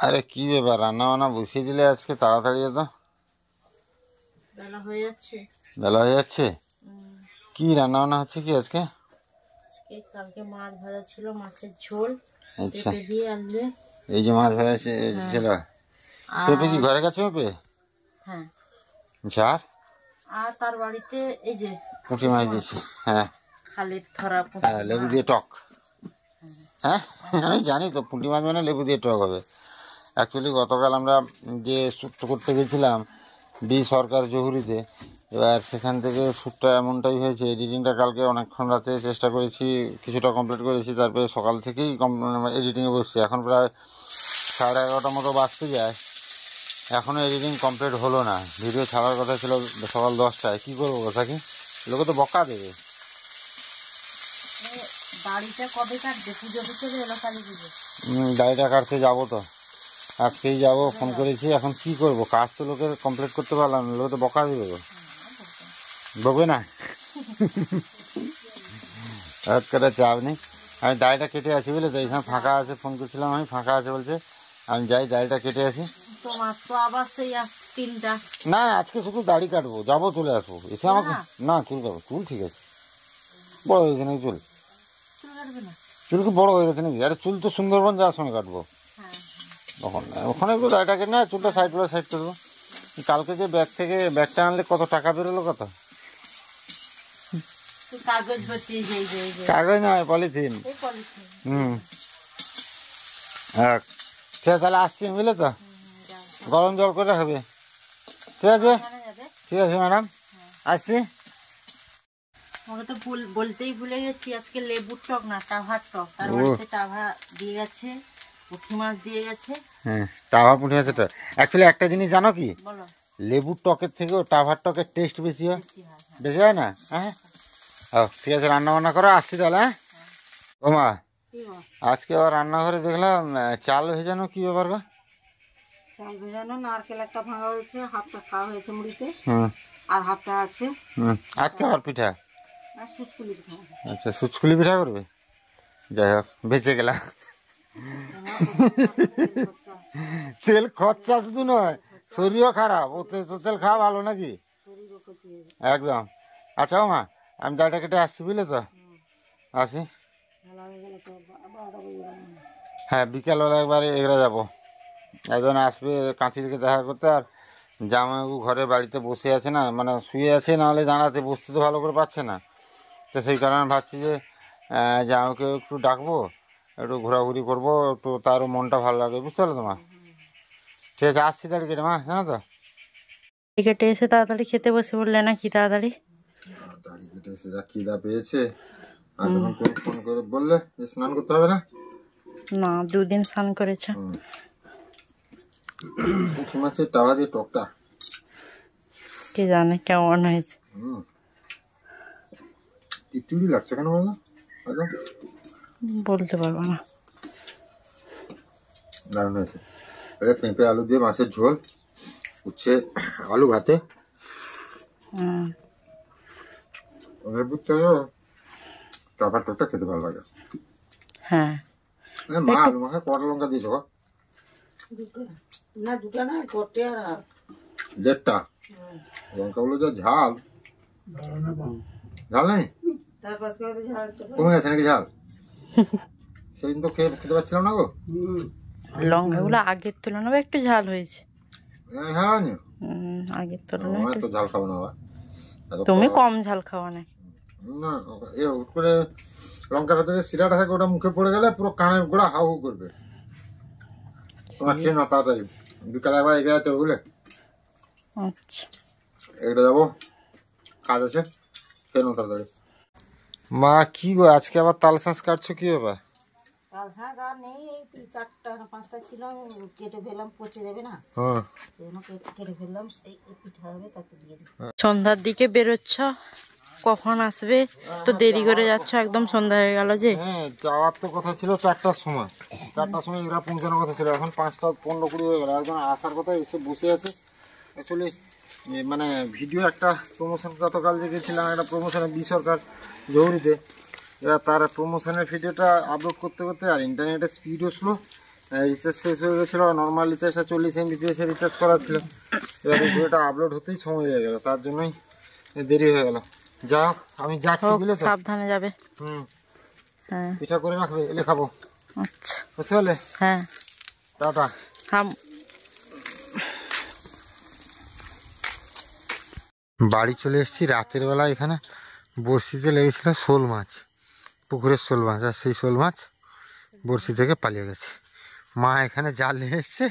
আরে কি ব্যাপার, রান্না বান্না বসিয়ে দিলে আজকে তাড়াতাড়ি? তো বেলা হয়ে যাচ্ছে। বেলা হয়ে যাচ্ছে। কি রান্না বান্না হচ্ছে কি আজকে? কালকে মাছ ভাজা ছিল, মাছের ঝোল। আচ্ছা, পেঁপে দিয়ে আনলে। এই যে মাছ ভাজা ছিল। পেঁপে কি ঘরে গেছে পেঁপে? হ্যাঁ। ঝাড় আর তার বাড়িতে এই যে পুঁটি মাছ দিয়েছি। হ্যাঁ, খালের ধরা হ্যাঁ, লেবু দিয়ে টক। হ্যাঁ, আমি জানি তো পুঁটি মাছ মানে লেবু দিয়ে টক হবে। অ্যাকচুয়ালি গতকাল আমরা যে শ্যুটটা করতে গেছিলাম বি সরকার জহুরিতে, এবার সেখান থেকে শ্যুটটা এমনটাই হয়েছে, এডিটিংটা কালকে অনেকক্ষণ রাতে চেষ্টা করেছি, কিছুটা কমপ্লিট করেছি, তারপরে সকাল থেকেই এডিটিংয়ে বসছি। এখন প্রায় 11:30 মতো বাজতে যায়, এখনও এডিটিং কমপ্লিট হলো না। ভিডিও ছাড়ার কথা ছিল সকাল 10টায়। কী করবো থাকি, লোকে তো বকা দেবে। দাড়িটা কবে কাটবে? পুজো হচ্ছে এলো, কালী পুজো। দাড়িটা কাটতে যাবো তো, আজকেই যাবো, ফোন করেছি। এখন কি করব, কাজ তো লোকের কমপ্লিট করতে পারলাম না, লোকে তো বকা দেবে। বকবে না, করে চাপ নেই। আমি দাড়িটা কেটে আসি, বুঝলে তো, এই সময় ফাঁকা আছে, ফোন করছিলাম আমি, ফাঁকা আছে বলছে, আমি যাই দাড়িটা কেটে আসি। তোমার তো আবার সেই 3টা। না, আজকে শুধু দাড়ি কাটবো, যাবো, চলে আসবো, এসে আমাকে না চুল কাটবো। চুল ঠিক আছে, বড় হয়ে গেছে নাকি চুল? চুল কি বড় হয়ে গেছে নাকি? আরে চুল তো সুন্দরবন যাওয়ার সময় কাটবো, ওখানে একটু দাড়িটা কেটে না, চুলটা সাইড করে দেবো। কালকে যে ব্যাগ থেকে ব্যাগটা আনলে কত টাকা বেরোলো, কত? কাগজ নয়, পলিথিন। হ্যাঁ, তাহলে আসছি, বুঝলে তো, গরম জল করে হবে। ঠিক আছে, ঠিক আছে ম্যাডাম, আসছি। আমাকে তো বলতেই ভুলে গেছি, আজকে লেবুর টক না, টাভার টক। তার বাড়িতে টাভা দিয়ে গেছে, পুঁটি মাছ দিয়ে গেছে। হ্যাঁ, টাভা পুঁটি মাছের। অ্যাকচুয়ালি একটা জিনিস জানো কি, লেবুর টকের থেকেও টাভার টকের টেস্ট বেশি হয়। বেশি হয় না? হ্যাঁ, ঠিক আছে, রান্না বান্না করো, আসছি তাহলে। হ্যাঁ, ও মা, আজকে আবার রান্নাঘরে দেখলাম চাল ভেজানো, কি ব্যাপার গো? চাল ভেজানো, নারকেল একটা ভাঙা হয়েছে, হাফটা খাওয়া হয়েছে মুড়িতে, আর হাফটা আছে। আজকে আবার পিঠা? সুচকুলি পিঠা। আচ্ছা, সুচকুলি পিঠা করবে? যাই হোক, বেঁচে গেলাম। তেল খরচা শুধু নয়, শরীরও খারাপ, ও তেল খাওয়া ভালো নাকি? একদম। আচ্ছা ও মা, আমি দাড়িটা কেটে আসছি, বুঝলে তো, আসি। হ্যাঁ, বিকেলবেলা একবারে এগড়ে যাবো, একজন আসবে কাঁথি থেকে দেখা করতে। আর জামাইবাবু ঘরে বাড়িতে বসে আছে না, মানে শুয়ে আছে, নাহলে জানাতে বসতে তো ভালো করে পাচ্ছে না, তো সেই কারণে ভাবছি যে জামাইকে একটু ডাকবো, একটু ঘোরাঘুরি করবো, একটু তারও মনটা ভালো লাগে, বুঝতে পারলো তো মা? ঠিক আছে, আসছি দাঁড়িয়ে কেটে মা, জানো তো। কেটে এসে তাড়াতাড়ি খেতে বসে বললে না কি তাড়াতাড়ি? দাড়ি কেটে এসে যা খিদা পেয়েছে, আর যখন তুমি ফোন করে বললে যে স্নান করতে হবে না, না 2 দিন স্নান করেছে। পুঁটি মাছের টাওয়া দিয়ে টকটা কে জানে কেমন হয়েছে। টিটুলি লাগছে কেন বলো? বলতে পারবো না। দারুণ হয়েছে। পেঁপে আলু দিয়ে মাছের ঝোল, উচ্ছে আলু ভাতে, টাকা টকটা খেতে ভালো লাগে। হ্যাঁ, মা আলু মাখা কটা লঙ্কা দিয়েছ? না, 2টা না, 1.5টা লঙ্কাগুলো যা ঝাল। ঝাল নেই? কমে গেছে নাকি ঝাল? সেদিন তো খেতে পারছিলাম না গো। লঙ্কাগুলো আগের তুলনায় একটু ঝাল হয়েছে। হ্যাঁ, আগের তুলনায় একটু ঝাল খাবো না। তুমি কম ঝাল খাওয়া না? না, হুট করে লঙ্কাটা থেকে শিরাটা থাকে, ওটা মুখে পড়ে গেলে পুরো কানের গোড়া হাউ হাউ করবে। তোমার খেয়ে না তাড়াতাড়ি, বিকালে একবার এগিয়ে যেতে হবে, বুঝলে? আচ্ছা, এগিয়ে যাবো, কাজ আছে, খেয়ে নাও তাড়াতাড়ি। মা কি গো, আজকে আবার তাল শাঁস কাটছো, কি ব্যাপার? তাল শাঁস আর নেই, এই 4টা না 5টা ছিল, কেটে ফেললাম, পচে যাবে না, কেটে ফেললাম, সেই পিঠা হবে, তাতে দিয়ে দিই। সন্ধ্যার দিকে বেরোচ্ছ, কখন আসবে? তো দেরি করে যাচ্ছ, একদম সন্ধ্যা হয়ে গেল যে। হ্যাঁ, যাওয়ার তো কথা ছিল 4টার সময়, 4টার সময় এরা পৌঁছানোর কথা ছিল, এখন 5টা 15-20 হয়ে গেল। একজন আসার কথা, এসে বসে আছে। অ্যাকচুয়ালি মানে ভিডিও একটা প্রমোশন, গতকাল যে গেছিলাম একটা প্রমোশনে বি সরকার জহুরিতে, এবার তার প্রমোশনের ভিডিওটা আপলোড করতে করতে আর ইন্টারনেটের স্পিডও স্লো, রিচার্জ শেষ হয়ে গেছিলো, নর্মাল রিচার্জটা 40 MBPS এর রিচার্জ করা ছিল। এবার ভিডিওটা আপলোড হতেই সময় হয়ে গেল, তার জন্যই দেরি হয়ে গেল। যা হোক, আমি যাচ্ছি বুঝলে তো। সাবধানে যাবে। হ্যাঁ, পিঠা করে রাখবে, এলে খাবো। আচ্ছা, বুঝতে পারলে? হ্যাঁ, টাটা। বাড়ি চলে এসেছি রাতের বেলা। এখানে বড়শিতে লেগেছিল শোল মাছ, পুকুরের শোল মাছ, আর সেই শোল মাছ বড়শি থেকে পালিয়ে গেছে। মা এখানে জাল নিয়ে এসছে,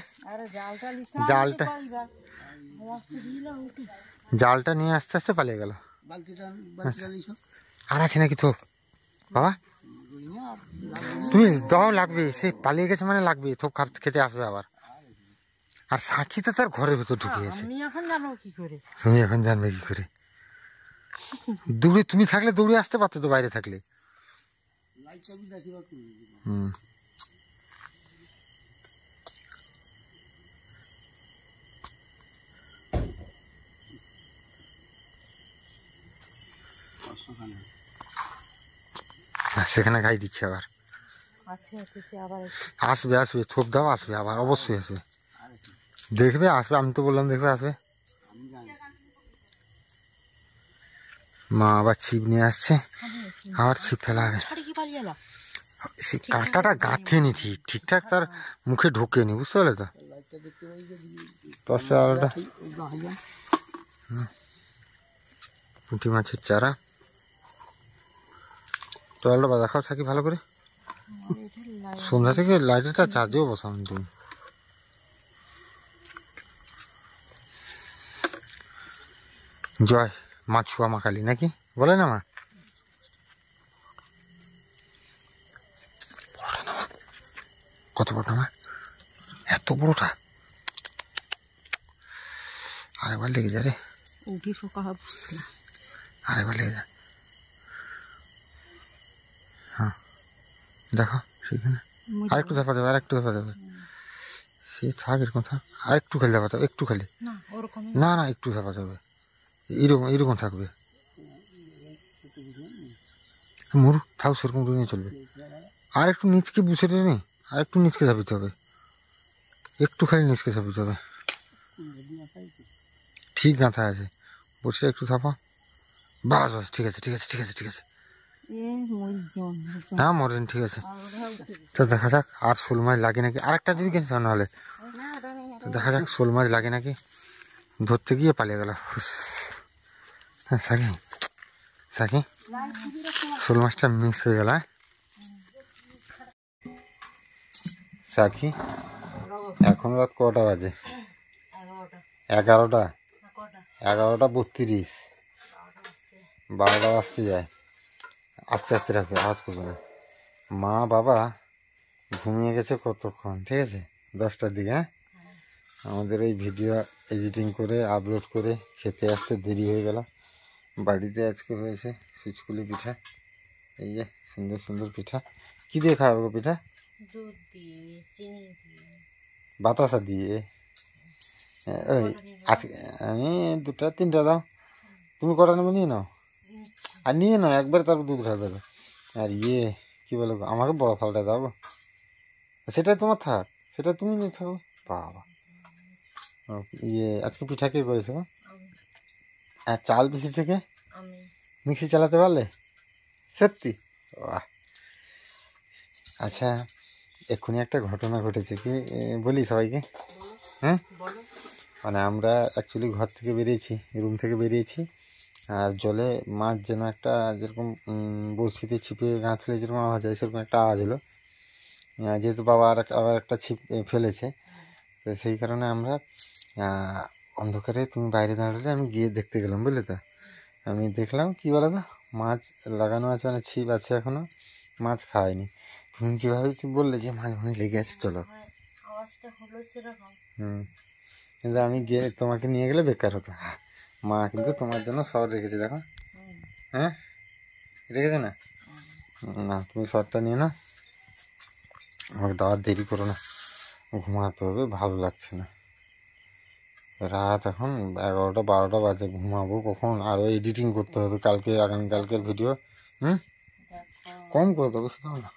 জালটা নিয়ে আস্তে আস্তে পালিয়ে গেল। আর আছে নাকি তো বাবা? তুমি দাও, লাগবে, সে পালিয়ে গেছে মানে লাগবে, থোপ খেতে আসবে আবার। আর সাক্ষী তো তার ঘরের ভেতর ঢুকে গেছে। তুমি এখন জানবে কি করে? দৌড়ে তুমি থাকলে দৌড়ে আসতে পারতো তো, বাইরে থাকলে। সেখানে গাই দিচ্ছে আবার। আসবে আসবে, থোপ দাও, আসবে আবার, অবশ্যই আসবে, দেখবে আসবে। আমি তো বললাম দেখবে আসবে। মা আবার ছিপ নিয়ে আসছে, আবার ছিপ ফেলা হবে। সে কাঁটাটা গাঁথেনি ঠিকঠাক, তার মুখে ঢোকেনি, বুঝতে পারলে তো। আলোটা পুঁটি মাছের চারা, জলটা বাজা খাও সাকি ভালো করে। সন্ধ্যা থেকে লাইটটা চার্জেও বসাও তুমি। জয় মা ছুয়া মা কালী নাকি বলে না মা? কত বড়টা মা? এত বড়টা? আরেকবার লেগে যা রে, আরেকবার লেগে যা। হ্যাঁ দেখো সেখানে আরেকটু ধাপা দেবে, আরেকটু ধাপা দেবে। সে থাক, এরকম থাক, আরেকটু খালি ধাপা দেবে, একটু খালি, না না একটু ধাপা দেবে, এরকম এরকম থাকবে। মরু থাক, সেরকম রুমে চলবে। আর একটু নিচকে বুঝে নেই, আর একটু নিচকে ধাপিতে হবে, একটু খালি নিচকে ধাপিতে হবে। ঠিক গাঁথা আছে, বসে একটু থাপা, বাস বাস, ঠিক আছে ঠিক আছে ঠিক আছে ঠিক আছে। হ্যাঁ মরেন, ঠিক আছে। তো দেখা যাক আর শোল মাছ লাগে নাকি, আরেকটা যদি গেছে নাহলে। তো দেখা যাক শোল মাছ লাগে নাকি। ধরতে গিয়ে পালিয়ে গেল। হ্যাঁ সাকি, সাকি শোল মাছটা মিক্স হয়ে গেল। সাকি এখন রাত কটা বাজে? 11টা, 11টা 32, 12টা বাজতে যায়। আস্তে আস্তে রাখবে, আওয়াজ করবে না। মা বাবা ঘুমিয়ে গেছে কতক্ষণ, ঠিক আছে, 10টার দিকে। হ্যাঁ, আমাদের এই ভিডিও এডিটিং করে আপলোড করে খেতে আসতে দেরি হয়ে গেল। বাড়িতে আজকে হয়েছে সুচকুলি পিঠা, এই যে সুন্দর সুন্দর পিঠা। কি দিয়ে খাওয়াবো গো পিঠা? দুধ দিয়ে, চিনি দিয়ে, বাতাসা দিয়ে। ওই আজকে আমি 2টা 3টা দাও, তুমি কটা নেবে নিয়ে নাও, আর নিয়ে নাও একবার, তারপর দুধ খাওয়া দেবে। আর ইয়ে কি বলো, আমাকে বড় থালটা দাও, সেটাই তোমার থাক, সেটা তুমি নিয়ে থাকো। বাবা ইয়ে আজকে পিঠা কে করেছে গো? আর চাল পিসেছে কে? মিক্সি চালাতে পারলে? সত্যি? বাহ। আচ্ছা এক্ষুনি একটা ঘটনা ঘটেছে, কি বলি সবাইকে? হ্যাঁ, মানে আমরা অ্যাকচুয়ালি ঘর থেকে বেরিয়েছি, রুম থেকে বেরিয়েছি, আর জলে মাছ যেন একটা, যেরকম বড়শিতে ছিপে গাঁথলে যেরকম আওয়াজ হয়, সেরকম একটা আওয়াজ হলো। যেহেতু বাবা আবার একটা ছিপ ফেলেছে, তো সেই কারণে আমরা অন্ধকারে, তুমি বাইরে দাঁড়ালে আমি গিয়ে দেখতে গেলাম, বুঝলে তো। আমি দেখলাম কি বলো তো, মাছ লাগানো আছে, মানে ছিপ আছে এখনো, মাছ খাওয়াইনি। তুমি যেভাবে বললে যে মাছ মনে লেগে আছে, চলো। কিন্তু আমি গিয়ে তোমাকে নিয়ে গেলে বেকার হতো। মা কিন্তু তোমার জন্য শর্ট রেখেছে, দেখো। হ্যাঁ রেখেছে না? না তুমি শর্টটা নিয়ে নাও, আমাকে দাওয়ার দেরি করো না, ঘুমাতে হবে, ভালো লাগছে না। রাত এখন 11টা 12টা বাজে, ঘুমাবো কখন? আরও এডিটিং করতে হবে কালকে, আগামীকালকের ভিডিও। কম করে দেবো, বুঝতে পারো না?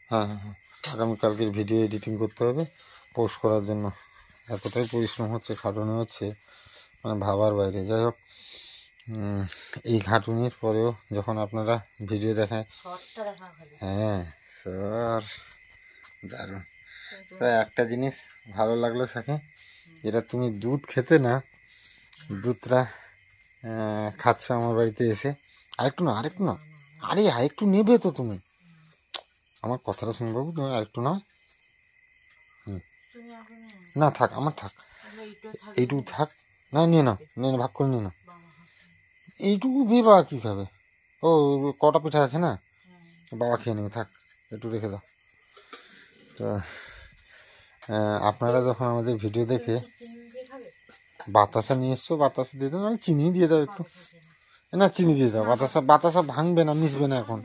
হ্যাঁ হ্যাঁ হ্যাঁ, আগামীকালকের ভিডিও এডিটিং করতে হবে পোস্ট করার জন্য। এতটাই পরিশ্রম হচ্ছে, খাটুনি হচ্ছে, মানে ভাবার বাইরে। যাই হোক, এই খাটুনির পরেও যখন আপনারা ভিডিও দেখায়, হ্যাঁ স্যার দারুণ। তো একটা জিনিস ভালো লাগলো সাথে, যেটা তুমি দুধ খেতে না, দুধটা খাচ্ছ আমার বাড়িতে এসে। আরেকটু না, আরেকটু না, আরে আরেকটু নেবে তো তুমি, আমার কথাটা শুনে বাবু, তুমি আরেকটু নাও। না থাক, আমার থাক, এইটুকু থাক। না নিয়ে নাও, নিয়ে ভাগ করে নিয়ে নাও। এইটুকু দিয়ে বাবা কী খাবে? ও কটা পিঠা আছে না, বাবা খেয়ে নেবে, থাক একটু রেখে দাও। তো আপনারা যখন আমাদের ভিডিও দেখে বাতাসা নিয়ে এসছো, বাতাসা দিয়ে দাও, আমি চিনি দিয়ে দাও একটু। না চিনি দিয়ে দাও, বাতাসা ভাঙবে না, মিশবে না এখন।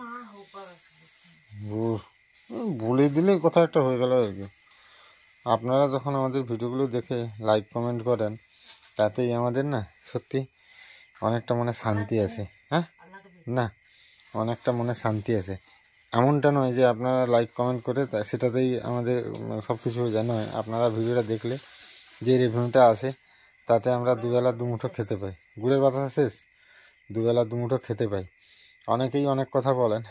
বলে দিলে কথা একটা হয়ে গেল আর কি। আপনারা যখন আমাদের ভিডিওগুলো দেখে লাইক কমেন্ট করেন, তাতেই আমাদের না সত্যি অনেকটা মনে শান্তি আছে। হ্যাঁ না, অনেকটা মনে শান্তি আছে। এমনটা নয় যে আপনারা লাইক কমেন্ট করে সেটাতেই আমাদের সব কিছু হয়ে যায়, নয়। আপনারা ভিডিওটা দেখলে যে রেভিনিউটা আসে, তাতে আমরা দুবেলা দুমুঠো খেতে পাই। গুড়ের বাতাসা শেষ, দুবেলা দুমুঠো খেতে পাই। অনেকেই অনেক কথা বলেন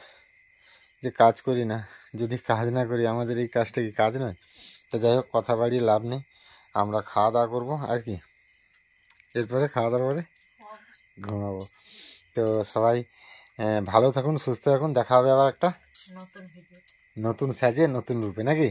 যে কাজ করি না, যদি কাজ না করি আমাদের এই কাজটা কি কাজ নয়? তো যাই হোক, কথা বাড়িয়ে লাভ নেই, আমরা খাওয়া দাওয়া করবো আর কি। এরপরে খাওয়া দাওয়ার পরে ঘুমাবো। তো সবাই ভালো থাকুন, সুস্থ থাকুন, দেখা হবে আবার একটা নতুন সাজে নতুন রূপে, নাকি?